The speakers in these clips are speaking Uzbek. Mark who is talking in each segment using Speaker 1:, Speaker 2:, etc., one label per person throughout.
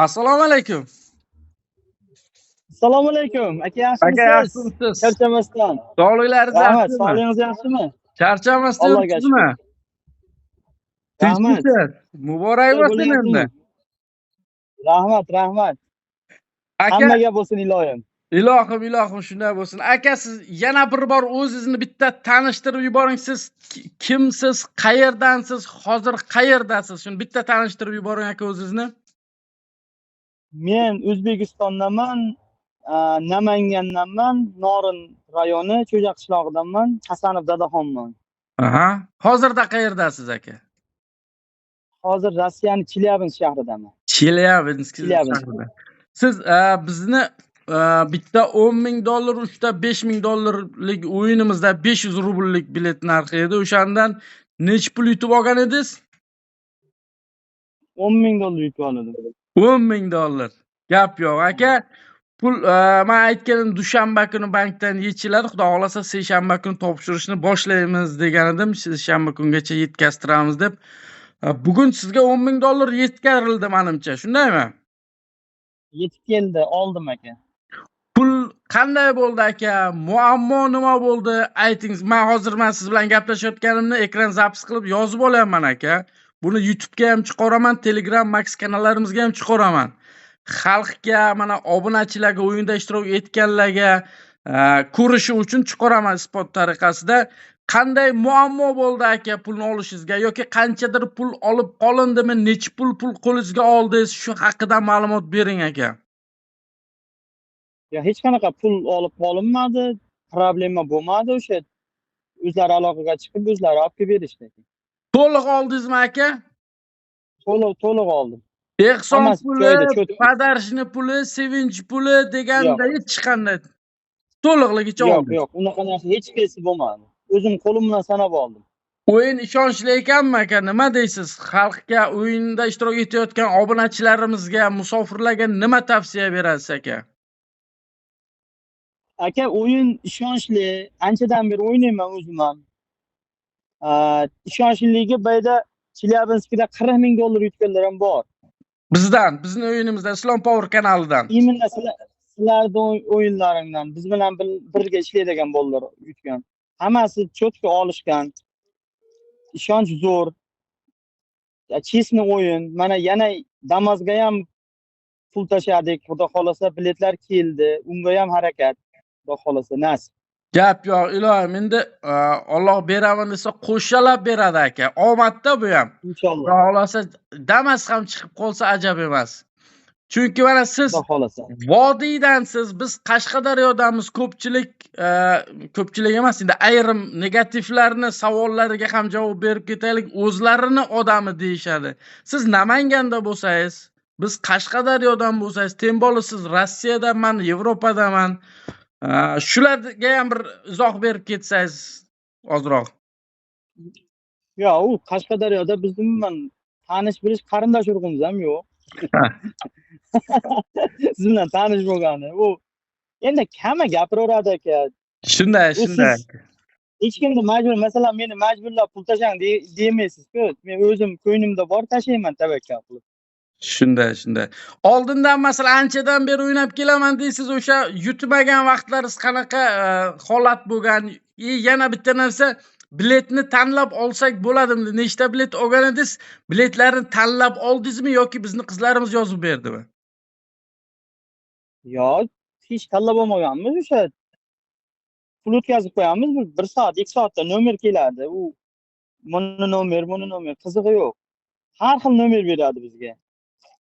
Speaker 1: Assalomu alaykum.
Speaker 2: Assalomu alaykum. Aka
Speaker 1: Aka
Speaker 2: yaxshimisiz?
Speaker 1: yaxshimisiz?
Speaker 2: Charchamasdan.
Speaker 1: Sog'liklaringiz
Speaker 2: Rahmat,
Speaker 1: yaxshimi?
Speaker 2: sog'lig'ingiz yaxshimi?
Speaker 1: Charchamasdan
Speaker 2: Allohga
Speaker 1: yuribsizmi?
Speaker 2: shukr. Rahmat.
Speaker 1: Tinchmisiz? Muborak bo'lsin
Speaker 2: Bo'lyaptimi?
Speaker 1: endi.
Speaker 2: Rahmat.
Speaker 1: Aka,
Speaker 2: Hammaga bo'lsin iloyim.
Speaker 1: ilohim shunday bo'lsin. Aka, siz yana bir bor o'zingizni bitta tanishtirib yuboring. Siz kimsiz, qayerdansiz, hozir qayerdasiz? Shuni bitta tanishtirib yuboring aka o'zingizni.
Speaker 2: Men O'zbekistondanman, Namangandanman, Norin rayoni Cho'ja qishlog'idanman, Hasanov Dadaxonman.
Speaker 1: Aha. Hozirda qayerdasiz aka?
Speaker 2: Hozir Rossiyaning Chelyabinsk shahridaman.
Speaker 1: Chelyabinsk shahrida. Siz bizni bitta $10,000, uchta $5,000lik o'yinimizda 500 rubllik bilet narxi edi. O'shandan necha pul yutib olgan edingiz?
Speaker 2: $10,000 yutib oldim.
Speaker 1: $10,000. Gap yo'q aka. Pul men aytganim dushanba kuni bankdan yechiladi. Xudo xolasa seshanba kuni topshirishni boshlaymiz degan edim. Seshanba kungacha yetkaztiramiz deb. Bugun sizga $10,000 yetkazildi menimcha, shundaymi?
Speaker 2: Yetib keldi, oldim aka.
Speaker 1: Pul qanday bo'ldi aka? Muammo nima bo'ldi? Aytingiz. Men hozir siz bilan gaplashayotganimni ekran zapis qilib yozib olyapman aka. Buni YouTube'ga ham chiqaraman, Telegram Max kanallarimizga ham chiqaraman. Xalqga, mana obunachilarga, o'yinda ishtirok etganlarga ko'rishi uchun chiqaraman isbot tariqasida. Qanday muammo bo'ldi aka pulni olishingizga yoki qanchadir pul olib qolindimi, necha pul qo'lingizga oldingiz, shu haqida ma'lumot bering aka.
Speaker 2: Ya hech qanaqa pul olib qolinmadi, problema bo'lmadi. O'sha o'zlari aloqaga chiqib, o'zlari olib kelib berishdi.
Speaker 1: To'liq oldingizmi aka?
Speaker 2: To'liq oldim.
Speaker 1: Ehson puli, padarshni puli, sevinch puli deganda hech qanday to'liqligicha oldingiz.
Speaker 2: Yo'q, unaqa narsa hech qaysi bo'lmadi. O'zim qo'lim bilan sanab oldim.
Speaker 1: O'yin ishonchli ekanmi aka? Nima deysiz? Xalqga, o'yinda ishtirok etayotgan obunachilarimizga, musofirlarga nima tavsiya berasiz aka?
Speaker 2: Aka, o'yin ishonchli. Anchadan beri o'ynayman o'zim ham. Ishonchliligi bayda Chelyabinskda $40,000 yutganlar ham bor.
Speaker 1: Bizning o'yinimizdan, Islom Power kanalidan.
Speaker 2: Imенно sizlarning o'yinlaringdan biz bilan birga ishlaydigan bolalar yutgan. Hammasi cho'tka olishgan. Ishonch zo'r. Честный o'yin. Mana yana Damazga ham pul tashladik. Xudo xolasa biletlar keldi. Unga ham harakat. Xudo xolasa nasib.
Speaker 1: Gap yo'q, ilohim. Endi Alloh beraman desa qo'shalab beradi aka. Omadda bu ham.
Speaker 2: Inshaalloh.
Speaker 1: Xudo xolasa Damas ham chiqib qolsa ajab emas. Chunki mana siz vodiydansiz, biz Qashqadaryodamiz. Ko'pchilik emas, endi ayrim negativlarni savollariga ham javob berib ketaylik. O'zlarini odami deyishadi. Siz Namanganda bo'lsangiz, biz Qashqadaryodan bo'lsangiz, Temboli siz Rossiyadaman, Yevropadaman. Shularga ham bir izoh berib ketsangiz ozroq.
Speaker 2: Yo'q, u Qashqadaryoda bizning tanish bilish qarindosh urug'imiz ham yo'q. Siz bilan tanish bo'lgani. U endi hamma gapiraveradi aka.
Speaker 1: Shunday.
Speaker 2: Hech kimni masalan meni majburlab pul tashlang demaysiz-ku. Men o'zim ko'nglimda bor tashlayman tavakkal qilib.
Speaker 1: Shunday. Oldindan masalan anchadan beri o'ynab kelaman deysiz, o'sha yutmagan vaqtlaringiz qanaqa holat bo'lgan? Yana bitta narsa, biletni tanlab olsak bo'ladimi? Nechta bilet olgan edingiz? Biletlarni tanlab oldingizmi yoki bizni qizlarimiz yozib berdimi?
Speaker 2: Yo'q, hech tanlab olmaganmiz. O'sha pul o'tkazib qo'yamiz. 1 soat, 2 soatda nomer keladi. U buni nomer qizig'i yo'q. Har xil nomer beradi bizga.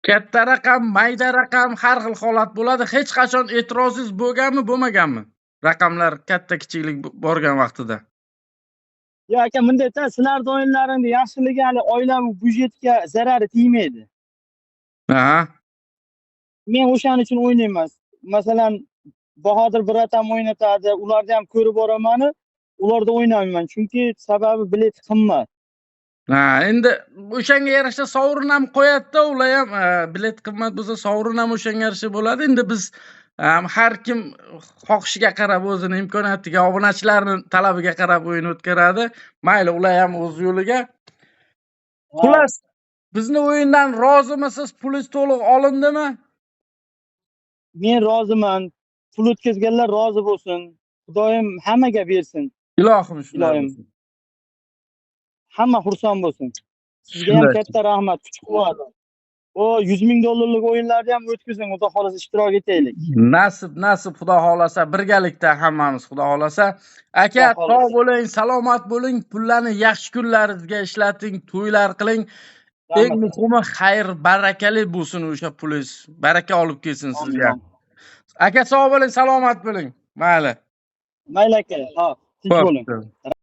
Speaker 1: Katta raqam, mayda raqam, har xil holat bo'ladi. Hech qachon e'tirozingiz bo'lganmi, bo'lmaganmi? Raqamlar katta kichiklik borgan vaqtida.
Speaker 2: Yo'q aka, bundayda sizlarning o'yinlaringda yaxshiligi hali oilaviy byudjetga zarari tegmaydi.
Speaker 1: Aha.
Speaker 2: Men o'shaning uchun o'ynayman. Masalan, Bahodir Biratam o'ynatadi, ularni ham ko'rib boraman. Ularda o'ynayman, chunki sababi bilet qimmat.
Speaker 1: Endi o'shanga yarasha sovrin ham qo'yadi-da, ular ham bilet qimmat bo'lsa, sovrin ham o'shanga yarasha bo'ladi. Endi biz har kim xohishiga qarab, o'zini imkoniyatiga, obunachilarning talabiga qarab o'yin o'tkazadi. Mayli, ular ham o'z yo'liga. Xullas, Bizni o'yindan rozimisiz? Pulingiz to'liq olindimi?
Speaker 2: Men roziman. Pul o'tkazganlar rozi bo'lsin. Xudoyim hammaga bersin.
Speaker 1: Ilohim shunday
Speaker 2: Iloyim.
Speaker 1: bo'lsin.
Speaker 2: Hamma xursand bo'lsin. Sizga ham
Speaker 1: Shunday.
Speaker 2: katta rahmat, kuch-quvvat. O $100,000 o'yinlarni ham o'tkazing, xudo xolasa ishtirok etaylik.
Speaker 1: Nasib xudo xolasa birgalikda hammamiz xudo xolasa. Aka,
Speaker 2: Xudo xolasa.
Speaker 1: sog' bo'ling, salomat bo'ling, pullarni yaxshi kunlaringizga ishlating, to'ylar qiling. Eng
Speaker 2: Rahmat.
Speaker 1: muhimi xayr, barakali bo'lsin o'sha pulingiz. Baraka olib kelsin sizga. Aka, sog' bo'ling, salomat bo'ling. Mayli.
Speaker 2: Mayli aka, ha, tinch bo'ling.
Speaker 1: Xo'p.